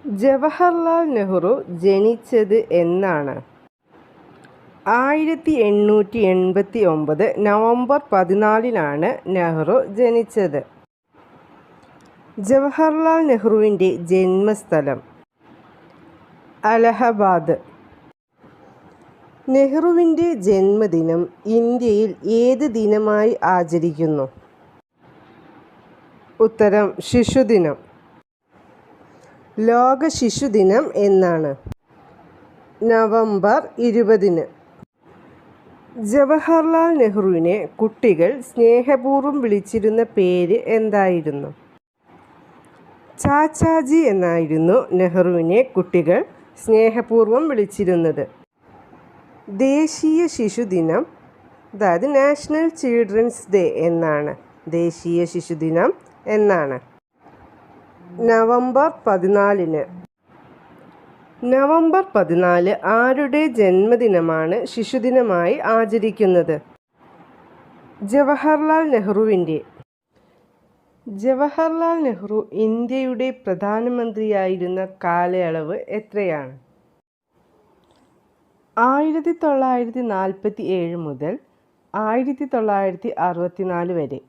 ജവഹർലാൽ നെഹ്റു ജനിച്ചത് എന്നാണ്? 1889 നവംബർ 14 നെഹ്റു ജനിച്ചത്. ജവഹർലാൽ നെഹ്റുവിൻ്റെ ജന്മസ്ഥലം അലഹബാദ്. നെഹ്റുവിൻ്റെ ജന്മദിനം ഇന്ത്യയിൽ ഏത് ദിനമായി ആചരിക്കുന്നു? ഉത്തരം ശിശുദിനം. ലോക ശിശുദിനം എന്നാണ്? നവംബർ 20. ജവഹർലാൽ നെഹ്റുവിനെ കുട്ടികൾ സ്നേഹപൂർവ്വം വിളിച്ചിരുന്ന പേര് എന്തായിരുന്നു? ചാച്ചാജി എന്നായിരുന്നു നെഹ്റുവിനെ കുട്ടികൾ സ്നേഹപൂർവ്വം വിളിച്ചിരുന്നത്. ദേശീയ ശിശുദിനം, അതായത് നാഷണൽ ചിൽഡ്രൻസ് ഡേ എന്നാണ്? ദേശീയ ശിശുദിനം എന്നാണ്? നവംബർ 14. നവംബർ 14 ആരുടെ ജന്മദിനമാണ് ശിശുദിനമായി ആചരിക്കുന്നത്? ജവഹർലാൽ നെഹ്റുവിൻ്റെ. ജവഹർലാൽ നെഹ്റു ഇന്ത്യയുടെ പ്രധാനമന്ത്രിയായിരുന്ന കാലയളവ് എത്രയാണ്? 1947 മുതൽ 1964 വരെ.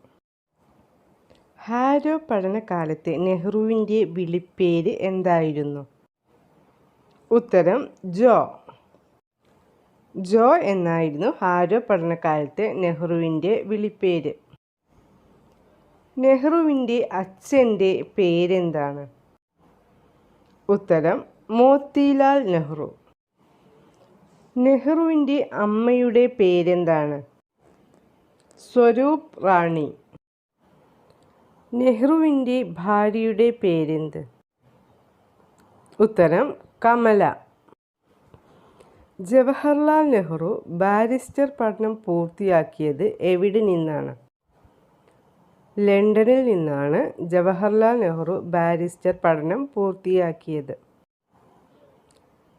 ഹാരോ പഠനകാലത്തെ നെഹ്റുവിൻ്റെ വിളിപ്പേര് എന്തായിരുന്നു? ഉത്തരം ജോ. ജോ എന്നായിരുന്നു ഹാരോ പഠനകാലത്തെ നെഹ്റുവിൻ്റെ വിളിപ്പേര്. നെഹ്റുവിൻ്റെ അച്ഛൻ്റെ പേരെന്താണ്? ഉത്തരം മോത്തിലാൽ നെഹ്റു. നെഹ്റുവിൻ്റെ അമ്മയുടെ പേരെന്താണ്? സ്വരൂപ് റാണി. നെഹ്റുവിൻ്റെ ഭാര്യയുടെ പേരെന്ത്? ഉത്തരം കമല. ജവഹർലാൽ നെഹ്റു ബാരിസ്റ്റർ പഠനം പൂർത്തിയാക്കിയത് എവിടെ നിന്നാണ്? ലണ്ടനിൽ നിന്നാണ് ജവഹർലാൽ നെഹ്റു ബാരിസ്റ്റർ പഠനം പൂർത്തിയാക്കിയത്.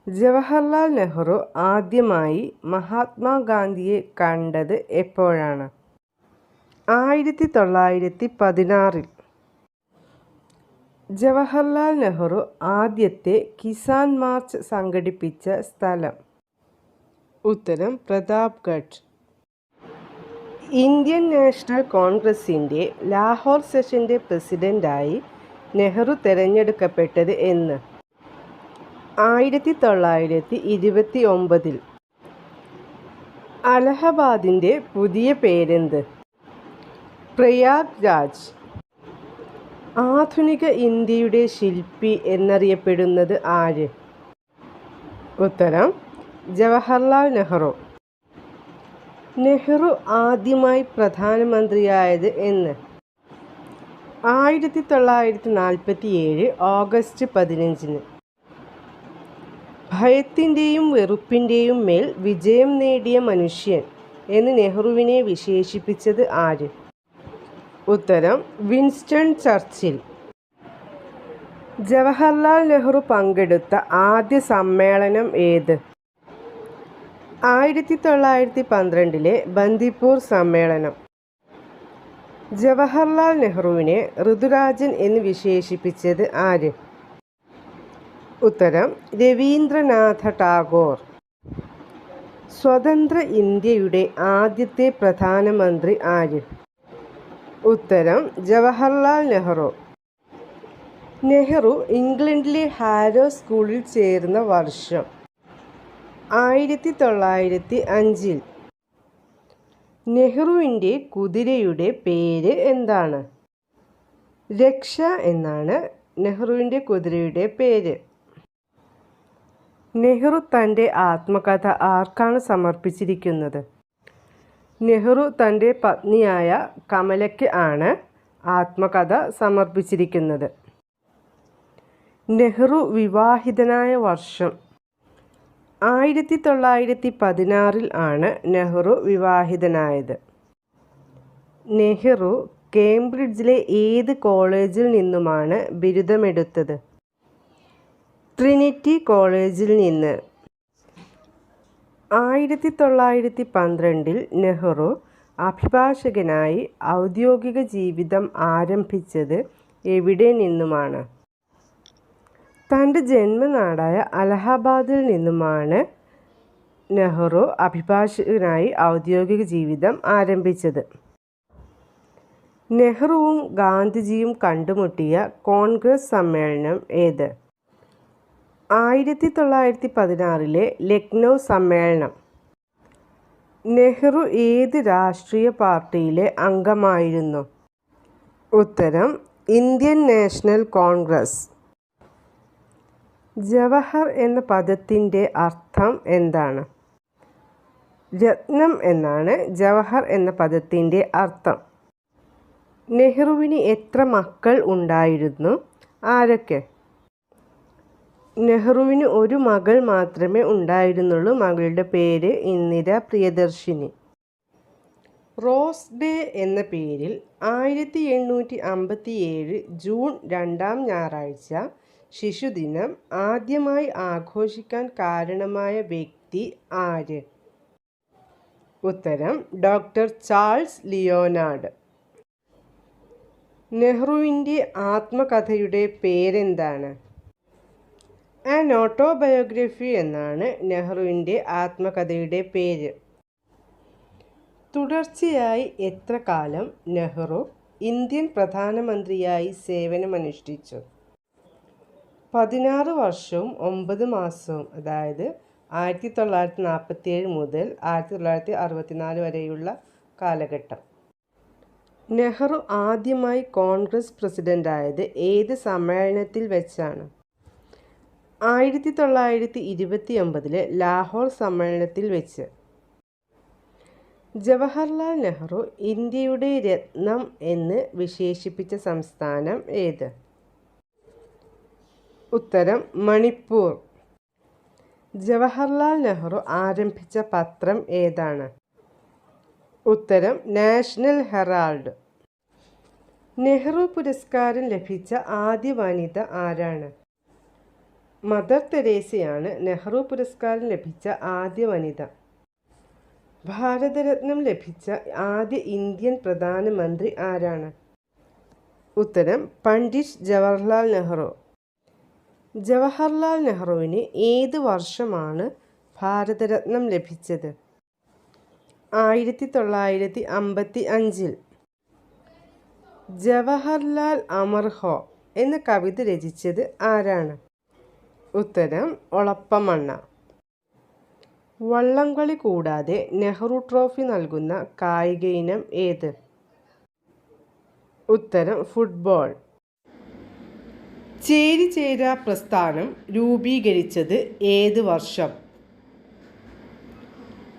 ജവഹർലാൽ നെഹ്റു ആദ്യമായി മഹാത്മാഗാന്ധിയെ കണ്ടത് എപ്പോഴാണ്? 1916. ജവഹർലാൽ നെഹ്റു ആദ്യത്തെ കിസാൻ മാർച്ച് സംഘടിപ്പിച്ച സ്ഥലം? ഉത്തരം പ്രതാപ്ഗഡ്. ഇന്ത്യൻ നാഷണൽ കോൺഗ്രസിൻ്റെ ലാഹോർ സെഷൻ്റെ പ്രസിഡൻ്റായി നെഹ്റു തിരഞ്ഞെടുക്കപ്പെട്ടത് എന്ന്? 1929. അലഹബാദിൻ്റെ പുതിയ പേരെന്ത്? പ്രയാഗ് രാജ്. ആധുനിക ഇന്ത്യയുടെ ശില്പി എന്നറിയപ്പെടുന്നത് ആര്? ഉത്തരം ജവഹർലാൽ നെഹ്റു. നെഹ്റു ആദ്യമായി പ്രധാനമന്ത്രിയായത് എന്ന്? 1947 ഓഗസ്റ്റ് 15. ഭയത്തിൻ്റെയും വെറുപ്പിൻ്റെയും മേൽ വിജയം നേടിയ മനുഷ്യൻ എന്ന് നെഹ്റുവിനെ വിശേഷിപ്പിച്ചത് ആര്? ഉത്തരം വിൻസ്റ്റൺ ചർച്ചിൽ. ജവഹർലാൽ നെഹ്റു പങ്കെടുത്ത ആദ്യ സമ്മേളനം ഏത്? 1912 ബന്ദിപ്പൂർ സമ്മേളനം. ജവഹർലാൽ നെഹ്റുവിനെ ഋതുരാജൻ എന്ന് വിശേഷിപ്പിച്ചത് ആര്? ഉത്തരം രവീന്ദ്രനാഥ ടാഗോർ. സ്വതന്ത്ര ഇന്ത്യയുടെ ആദ്യത്തെ പ്രധാനമന്ത്രി ആര്? ഉത്തരം ജവഹർലാൽ നെഹ്റു. നെഹ്റു ഇംഗ്ലണ്ടിലെ ഹാരോ സ്കൂളിൽ ചേർന്ന വർഷം? 1905. നെഹ്റുവിൻ്റെ കുതിരയുടെ പേര് എന്താണ്? രക്ഷ എന്നാണ് നെഹ്റുവിൻ്റെ കുതിരയുടെ പേര്. നെഹ്റു തൻ്റെ ആത്മകഥ ആർക്കാണ് സമർപ്പിച്ചിരിക്കുന്നത്? നെഹ്റു തൻ്റെ പത്നിയായ കമലയ്ക്ക് ആണ് ആത്മകഥ സമർപ്പിച്ചിരിക്കുന്നത്. നെഹ്റു വിവാഹിതനായ വർഷം? 1916 ആണ് നെഹ്റു വിവാഹിതനായത്. നെഹ്റു കേംബ്രിഡ്ജിലെ ഏത് കോളേജിൽ നിന്നുമാണ് ബിരുദമെടുത്തത്? ട്രിനിറ്റി കോളേജിൽ നിന്ന്. 1912 നെഹ്റു അഭിഭാഷകനായി ഔദ്യോഗിക ജീവിതം ആരംഭിച്ചത് എവിടെ നിന്നുമാണ്? തൻ്റെ ജന്മനാടായ അലഹബാദിൽ നിന്നുമാണ് നെഹ്റു അഭിഭാഷകനായി ഔദ്യോഗിക ജീവിതം ആരംഭിച്ചത്. നെഹ്റുവും ഗാന്ധിജിയും കണ്ടുമുട്ടിയ കോൺഗ്രസ് സമ്മേളനം ഏത്? 1916 ലക്നൗ സമ്മേളനം. നെഹ്റു ഏത് രാഷ്ട്രീയ പാർട്ടിയിലെ അംഗമായിരുന്നു? ഉത്തരം ഇന്ത്യൻ നാഷണൽ കോൺഗ്രസ്. ജവഹർ എന്ന പദത്തിൻ്റെ അർത്ഥം എന്താണ്? രത്നം എന്നാണ് ജവഹർ എന്ന പദത്തിൻ്റെ അർത്ഥം. നെഹ്റുവിന് എത്ര മക്കൾ ഉണ്ടായിരുന്നു? ആരൊക്കെ? നെഹ്റുവിന് ഒരു മകൾ മാത്രമേ ഉണ്ടായിരുന്നുള്ളൂ. മകളുടെ പേര് ഇന്ദിര പ്രിയദർശിനി. റോസ് ഡേ എന്ന പേരിൽ 1857 ജൂൺ 2-ാം ഞായറാഴ്ച ശിശുദിനം ആദ്യമായി ആഘോഷിക്കാൻ കാരണമായ വ്യക്തി ആര്? ഉത്തരം ഡോക്ടർ ചാൾസ് ലിയോനാർഡ്. നെഹ്റുവിൻ്റെ ആത്മകഥയുടെ പേരെന്താണ്? ആൻ ഓട്ടോബയോഗ്രഫി എന്നാണ് നെഹ്റുവിൻ്റെ ആത്മകഥയുടെ പേര്. തുടർച്ചയായി എത്ര കാലം നെഹ്റു ഇന്ത്യൻ പ്രധാനമന്ത്രിയായി സേവനമനുഷ്ഠിച്ചു? 16 വർഷവും 9 മാസവും. അതായത് 1947 മുതൽ 1964 വരെയുള്ള കാലഘട്ടം. നെഹ്റു ആദ്യമായി കോൺഗ്രസ് പ്രസിഡൻ്റായത് ഏത് സമ്മേളനത്തിൽ വെച്ചാണ്? 1929 ലാഹോർ സമ്മേളനത്തിൽ വെച്ച്. ജവഹർലാൽ നെഹ്റു ഇന്ത്യയുടെ രത്നം എന്ന് വിശേഷിപ്പിച്ച സംസ്ഥാനം ഏത്? ഉത്തരം മണിപ്പൂർ. ജവഹർലാൽ നെഹ്റു ആരംഭിച്ച പത്രം ഏതാണ്? ഉത്തരം നാഷണൽ ഹെറാൾഡ്. നെഹ്റു പുരസ്കാരം ലഭിച്ച ആദ്യ വനിത ആരാണ്? മദർ തെരേസയാണ് നെഹ്റു പുരസ്കാരം ലഭിച്ച ആദ്യ വനിത. ഭാരതരത്നം ലഭിച്ച ആദ്യ ഇന്ത്യൻ പ്രധാനമന്ത്രി ആരാണ്? ഉത്തരം പണ്ഡിറ്റ് ജവഹർലാൽ നെഹ്റു. ജവഹർലാൽ നെഹ്റുവിന് ഏത് വർഷമാണ് ഭാരതരത്നം ലഭിച്ചത്? 1955. ജവഹർലാൽ അമർഹോ എന്ന കവിത രചിച്ചത് ആരാണ്? ഉത്തരം ഒളപ്പമണ്ണ. വള്ളംകളി കൂടാതെ നെഹ്റു ട്രോഫി നൽകുന്ന കായിക ഇനം ഏത്? ഉത്തരം ഫുട്ബോൾ. ചേരിചേരാ പ്രസ്ഥാനം രൂപീകരിച്ചത് ഏത് വർഷം?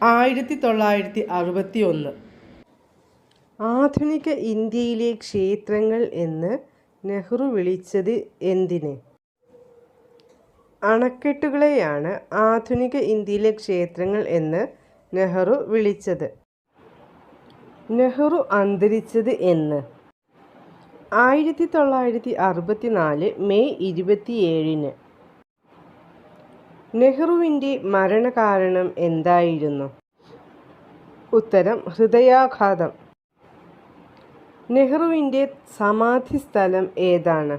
1961. ആധുനിക ഇന്ത്യയിലെ ക്ഷേത്രങ്ങൾ എന്ന് നെഹ്റു വിളിച്ചത് എന്തിനെ? അണക്കെട്ടുകളെയാണ് ആധുനിക ഇന്ത്യയിലെ ക്ഷേത്രങ്ങൾ എന്ന് നെഹ്റു വിളിച്ചത്. നെഹ്റു അന്തരിച്ചത് എന്ന്? 1964 മെയ് 27. നെഹ്റുവിൻ്റെ മരണകാരണം എന്തായിരുന്നു? ഉത്തരം ഹൃദയാഘാതം. നെഹ്റുവിൻ്റെ സമാധി സ്ഥലം ഏതാണ്?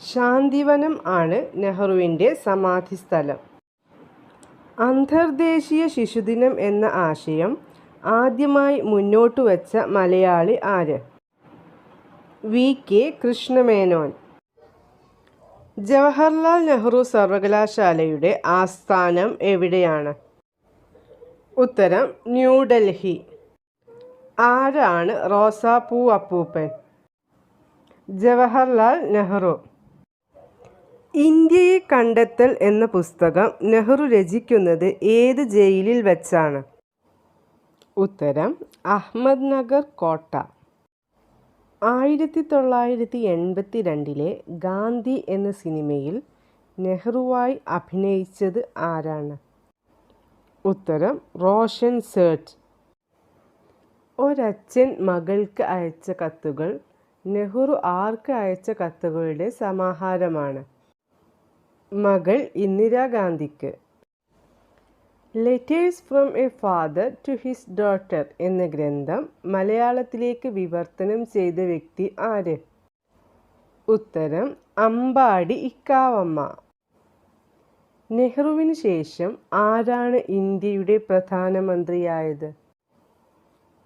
ശാന്തിവനം ആണ് നെഹ്റുവിൻ്റെ സമാധി സ്ഥലം. അന്തർദേശീയ ശിശുദിനം എന്ന ആശയം ആദ്യമായി മുന്നോട്ട് വച്ച മലയാളി ആര്? VK കൃഷ്ണമേനോൻ. ജവഹർലാൽ നെഹ്റു സർവകലാശാലയുടെ ആസ്ഥാനം എവിടെയാണ്? ഉത്തരം ന്യൂഡൽഹി. ആരാണ് റോസാപ്പൂ അപ്പൂപ്പൻ? ജവഹർലാൽ നെഹ്റു. ഇന്ത്യയെ കണ്ടെത്തൽ എന്ന പുസ്തകം നെഹ്റു രചിക്കുന്നത് ഏത് ജയിലിൽ വെച്ചാണ്? ഉത്തരം അഹമ്മദ്നഗർ കോട്ട. 1982 ഗാന്ധി എന്ന സിനിമയിൽ നെഹ്റുവായി അഭിനയിച്ചത് ആരാണ്? ഉത്തരം റോഷൻ സേഠ്. ഒരച്ഛൻ മകൾക്ക് അയച്ച കത്തുകൾ നെഹ്റു ആർക്ക് അയച്ച കത്തുകളുടെ സമാഹാരമാണ്? മകൾ ഇന്ദിരാഗാന്ധിക്ക്. Letters from a father to his daughter എന്ന ഗ്രന്ഥം മലയാളത്തിലേക്ക് വിവർത്തനം ചെയ്ത വ്യക്തി ആര്? ഉത്തരം അമ്പാടി ഇക്കാവമ്മ. നെഹ്റുവിന് ശേഷം ആരാണ് ഇന്ത്യയുടെ പ്രധാനമന്ത്രിയായത്?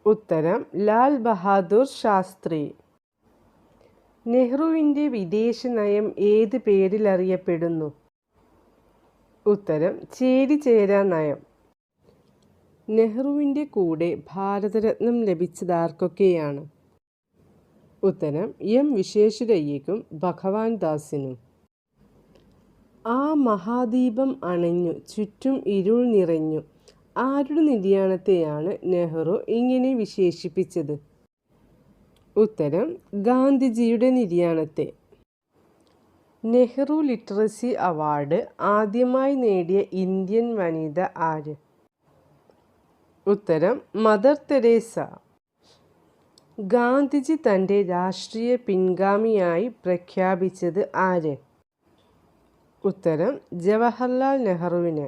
ഉത്തരം ലാൽ ബഹാദൂർ ശാസ്ത്രി. നെഹ്റുവിൻ്റെ വിദേശ നയം ഏത് പേരിൽ അറിയപ്പെടുന്നു? ഉത്തരം ചേരിചേരാ നയം. നെഹ്റുവിൻ്റെ കൂടെ ഭാരതരത്നം ലഭിച്ചതാർക്കൊക്കെയാണ്? ഉത്തരം എം വിശ്വേശ്വരയ്യയ്ക്കും ഭഗവാൻ ദാസിനും. ആ മഹാദീപം അണഞ്ഞു ചുറ്റും ഇരുൾ നിറഞ്ഞു ആരുടെ നിര്യാണത്തെയാണ് നെഹ്റു ഇങ്ങനെ വിശേഷിപ്പിച്ചത്? ഉത്തരം ഗാന്ധിജിയുടെ നിര്യാണത്തെ. നെഹ്റു ലിറ്ററസി അവാർഡ് ആദ്യമായി നേടിയ ഇന്ത്യൻ വനിത ആര്? ഉത്തരം മദർ തെരേസ. ഗാന്ധിജി തൻ്റെ രാഷ്ട്രീയ പിൻഗാമിയായി പ്രഖ്യാപിച്ചത് ആര്? ഉത്തരം ജവഹർലാൽ നെഹ്റുവിനെ.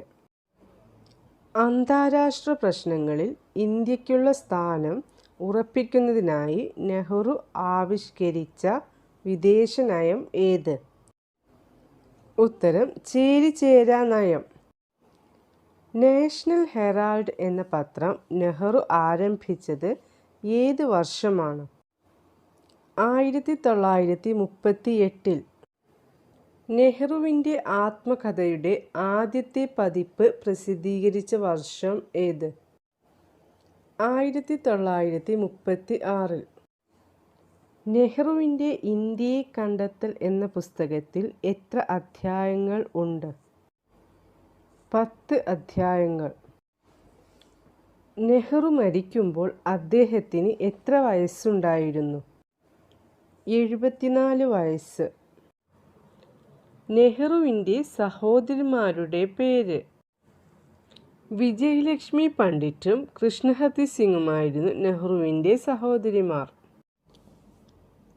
അന്താരാഷ്ട്ര പ്രശ്നങ്ങളിൽ ഇന്ത്യക്കുള്ള സ്ഥാനം ഉറപ്പിക്കുന്നതിനായി നെഹ്റു ആവിഷ്കരിച്ച വിദേശ നയം ഏത്? ഉത്തരം ചേരിചേരാ നയം. നാഷണൽ ഹെറാൾഡ് എന്ന പത്രം നെഹ്റു ആരംഭിച്ചത് ഏത് വർഷമാണ്? 1938. നെഹ്റുവിൻ്റെ ആത്മകഥയുടെ ആദ്യത്തെ പതിപ്പ് പ്രസിദ്ധീകരിച്ച വർഷം ഏത്? 1936. നെഹ്റുവിൻ്റെ ഇന്ത്യയെ കണ്ടെത്തൽ എന്ന പുസ്തകത്തിൽ എത്ര അധ്യായങ്ങൾ ഉണ്ട്? 10 അധ്യായങ്ങൾ. നെഹ്റു മരിക്കുമ്പോൾ അദ്ദേഹത്തിന് എത്ര വയസ്സുണ്ടായിരുന്നു? 74 വയസ്സ്. നെഹ്റുവിൻ്റെ സഹോദരിമാരുടെ പേര്? വിജയലക്ഷ്മി പണ്ഡിറ്റും കൃഷ്ണഹത്തി സിംഗുമായിരുന്നു നെഹ്റുവിൻ്റെ സഹോദരിമാർ.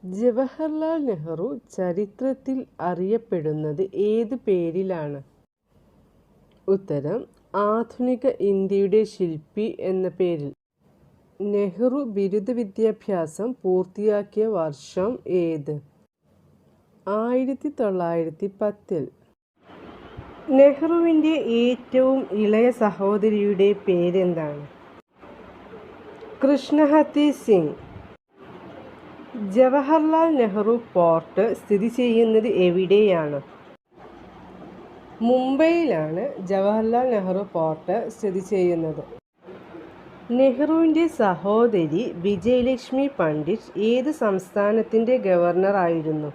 ജവഹർലാൽ നെഹ്റു ചരിത്രത്തിൽ അറിയപ്പെടുന്നത് ഏത് പേരിലാണ്? ഉത്തരം ആധുനിക ഇന്ത്യയുടെ ശില്പി എന്ന പേരിൽ. നെഹ്റു ബിരുദ വിദ്യാഭ്യാസം പൂർത്തിയാക്കിയ വർഷം ഏത്? 1910. നെഹ്റുവിൻ്റെ ഏറ്റവും ഇളയ സഹോദരിയുടെ പേരെന്താണ്? കൃഷ്ണഹത്തി സിംഗ്. ജവഹർലാൽ നെഹ്റു പോർട്ട് സ്ഥിതി ചെയ്യുന്നത് എവിടെയാണ്? മുംബൈയിലാണ് ജവഹർലാൽ നെഹ്റു പോർട്ട് സ്ഥിതി ചെയ്യുന്നത്. നെഹ്റുവിൻ്റെ സഹോദരി വിജയലക്ഷ്മി പണ്ഡിറ്റ് ഏത് സംസ്ഥാനത്തിൻ്റെ ഗവർണറായിരുന്നു?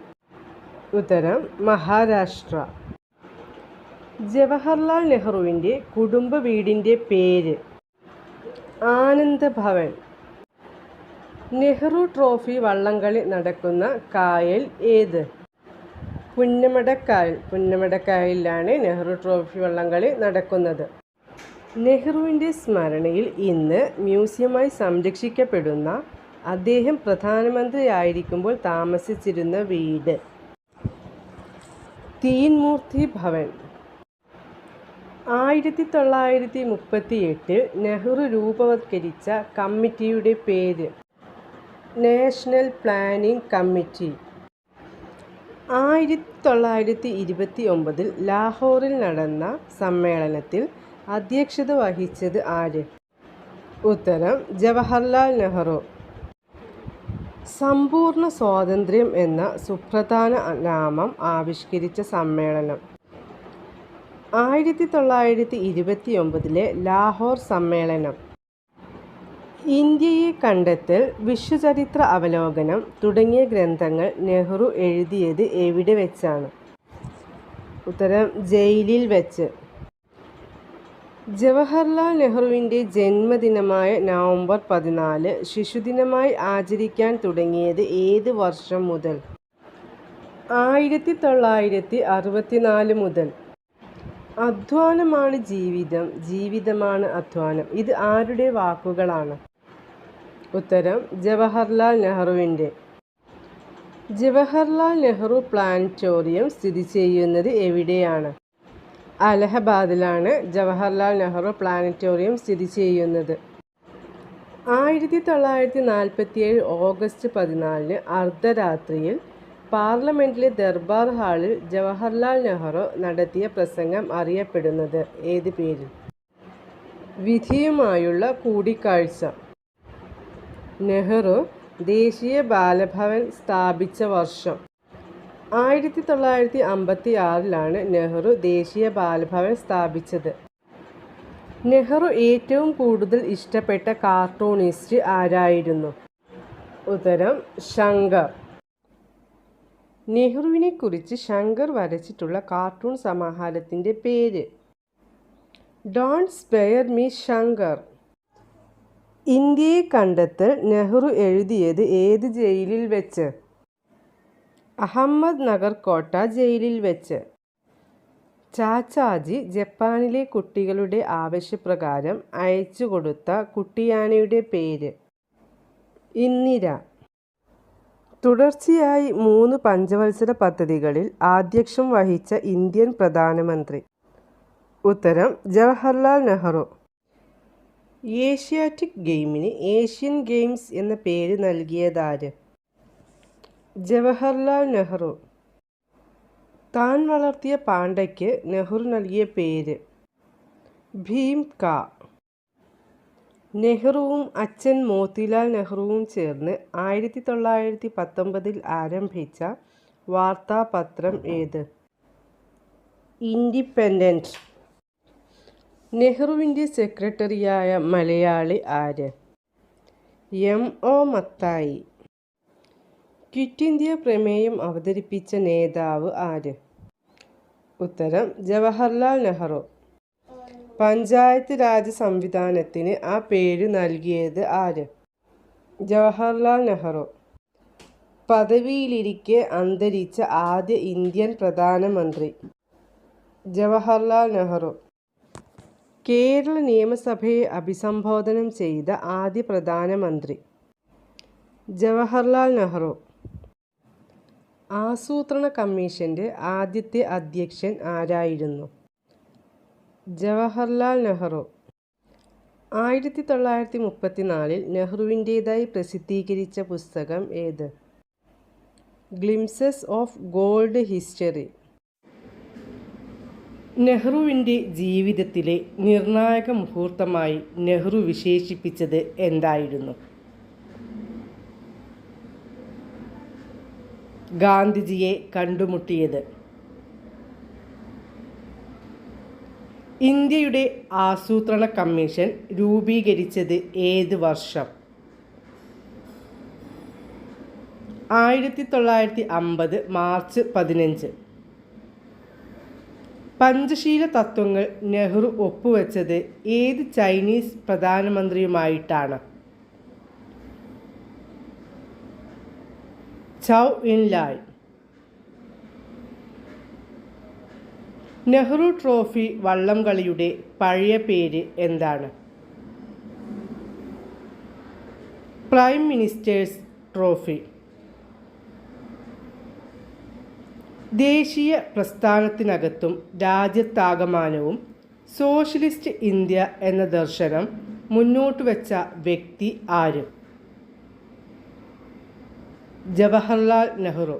ഉത്തരം മഹാരാഷ്ട്ര. ജവഹർലാൽ നെഹ്റുവിൻ്റെ കുടുംബ വീടിൻ്റെ പേര്? ആനന്ദ് ഭവൻ. നെഹ്റു ട്രോഫി വള്ളംകളി നടക്കുന്ന കായൽ ഏത്? പുന്നമടക്കായൽ. പുന്നമടക്കായലിലാണ് നെഹ്റു ട്രോഫി വള്ളംകളി നടക്കുന്നത്. നെഹ്റുവിൻ്റെ സ്മരണയിൽ ഇന്ന് മ്യൂസിയമായി സംരക്ഷിക്കപ്പെടുന്ന അദ്ദേഹം പ്രധാനമന്ത്രിയായിരിക്കുമ്പോൾ താമസിച്ചിരുന്ന വീട്? തീൻമൂർത്തി ഭവൻ. 1938 നെഹ്റു രൂപവത്കരിച്ച കമ്മിറ്റിയുടെ പേര്? National planning committee. 1929 ലാഹോറിൽ നടന്ന സമ്മേളനത്തിൽ അധ്യക്ഷത വഹിച്ചത് ആര്? ഉത്തരം ജവഹർലാൽ നെഹ്റു. സമ്പൂർണ്ണ സ്വാതന്ത്ര്യം എന്ന സുപ്രധാന നാമം ആവിഷ്കരിച്ച സമ്മേളനം? 1929 ലാഹോർ സമ്മേളനം. ഇന്ത്യയെ കണ്ടെത്തൽ, വിശ്വചരിത്ര അവലോകനം തുടങ്ങിയ ഗ്രന്ഥങ്ങൾ നെഹ്റു എഴുതിയത് എവിടെ വെച്ചാണ്? ഉത്തരം ജയിലിൽ വെച്ച്. ജവഹർലാൽ നെഹ്റുവിൻ്റെ ജന്മദിനമായ നവംബർ 14 ശിശുദിനമായി ആചരിക്കാൻ തുടങ്ങിയത് ഏത് വർഷം മുതൽ? 1964 മുതൽ. അധ്വാനമാണ് ജീവിതം, ജീവിതമാണ് അധ്വാനം. ഇത് ആരുടെ വാക്കുകളാണ്? ഉത്തരം ജവഹർലാൽ നെഹ്റുവിൻ്റെ. ജവഹർലാൽ നെഹ്റു പ്ലാനറ്റോറിയം സ്ഥിതി ചെയ്യുന്നത് എവിടെയാണ്? അലഹബാദിലാണ് ജവഹർലാൽ നെഹ്റു പ്ലാനറ്റോറിയം സ്ഥിതി ചെയ്യുന്നത്. 1947 ഓഗസ്റ്റ് 14 അർദ്ധരാത്രിയിൽ പാർലമെന്റിലെ ദർബാർ ഹാളിൽ ജവഹർലാൽ നെഹ്റു നടത്തിയ പ്രസംഗം അറിയപ്പെടുന്നത് ഏത് പേരിൽ? വിധിയുമായുള്ള കൂടിക്കാഴ്ച. നെഹ്റു ദേശീയ ബാലഭവൻ സ്ഥാപിച്ച വർഷം. 1956 നെഹ്റു ദേശീയ ബാലഭവൻ സ്ഥാപിച്ചത്. നെഹ്റു ഏറ്റവും കൂടുതൽ ഇഷ്ടപ്പെട്ട കാർട്ടൂണിസ്റ്റ് ആരായിരുന്നു? ഉത്തരം ശങ്കർ. നെഹ്റുവിനെക്കുറിച്ച് ശങ്കർ വരച്ചിട്ടുള്ള കാർട്ടൂൺ സമാഹാരത്തിൻ്റെ പേര്? Don't spare me Shankar. ഇന്ത്യയെ കണ്ടെത്തൽ നെഹ്റു എഴുതിയത് ഏത് ജയിലിൽ വെച്ച്? അഹമ്മദ് നഗർ കോട്ട ജയിലിൽ വെച്ച്. ചാച്ചാജി ജപ്പാനിലെ കുട്ടികളുടെ ആവശ്യപ്രകാരം അയച്ചുകൊടുത്ത കുട്ടിയാനയുടെ പേര്? ഇന്ദിര. തുടർച്ചയായി 3 പഞ്ചവത്സര പദ്ധതികളിൽ ആധ്യക്ഷം വഹിച്ച ഇന്ത്യൻ പ്രധാനമന്ത്രി? ഉത്തരം ജവഹർലാൽ നെഹ്റു. ഏഷ്യാറ്റിക് ഗെയിമിന് ഏഷ്യൻ ഗെയിംസ് എന്ന പേര് നൽകിയതാര്? ജവഹർലാൽ നെഹ്റു. താൻ വളർത്തിയ പാണ്ടയ്ക്ക് നെഹ്റു നൽകിയ പേര്? ഭീം കാ. നെഹ്റുവും അച്ഛൻ മോത്തിലാൽ നെഹ്റുവും ചേർന്ന് 1919 ആരംഭിച്ച വാർത്താപത്രം ഏത്? ഇൻഡിപെൻഡന്റ്. നെഹ്റുവിൻ്റെ സെക്രട്ടറിയായ മലയാളി ആര്? M.O. മത്തായി. ക്വിറ്റ് ഇന്ത്യ പ്രമേയം അവതരിപ്പിച്ച നേതാവ് ആര്? ഉത്തരം ജവഹർലാൽ നെഹ്റു. പഞ്ചായത്ത് രാജ് സംവിധാനത്തിന് ആ പേര് നൽകിയത് ആര്? ജവഹർലാൽ നെഹ്റു. പദവിയിലിരിക്കെ അന്തരിച്ച ആദ്യ ഇന്ത്യൻ പ്രധാനമന്ത്രി? ജവഹർലാൽ നെഹ്റു. കേരള നിയമസഭയെ അഭിസംബോധന ചെയ്ത ആദ്യ പ്രധാനമന്ത്രി? ജവഹർലാൽ നെഹ്റു. ആസൂത്രണ കമ്മീഷന്റെ ആദ്യത്തെ അധ്യക്ഷൻ ആരായിരുന്നു? ജവഹർലാൽ നെഹ്റു. 1934 നെഹ്റുവിൻ്റേതായി പ്രസിദ്ധീകരിച്ച പുസ്തകം ഏത്? Glimpses of gold history. നെഹ്റുവിൻ്റെ ജീവിതത്തിലെ നിർണായക മുഹൂർത്തമായി നെഹ്റു വിശേഷിപ്പിച്ചത് എന്തായിരുന്നു? ഗാന്ധിജിയെ കണ്ടുമുട്ടിയത്. ഇന്ത്യയുടെ ആസൂത്രണ കമ്മീഷൻ രൂപീകരിച്ചത് ഏത് വർഷം? 1950 മാർച്ച് 15. പഞ്ചശീല തത്വങ്ങൾ നെഹ്റു ഒപ്പുവെച്ചത് ഏത് Chinese പ്രധാനമന്ത്രിയുമായിട്ടാണ്? ചൗ in Lai. Nehru trophy വള്ളംകളിയുടെ പഴയ പേര് എന്താണ്? Prime ministers trophy. ദേശീയ പ്രസ്ഥാനത്തിനകത്തും രാജ്യത്താകമാനവും സോഷ്യലിസ്റ്റ് ഇന്ത്യ എന്ന ദർശനം മുന്നോട്ട് വച്ച വ്യക്തി ആര്? ജവഹർലാൽ നെഹ്റു.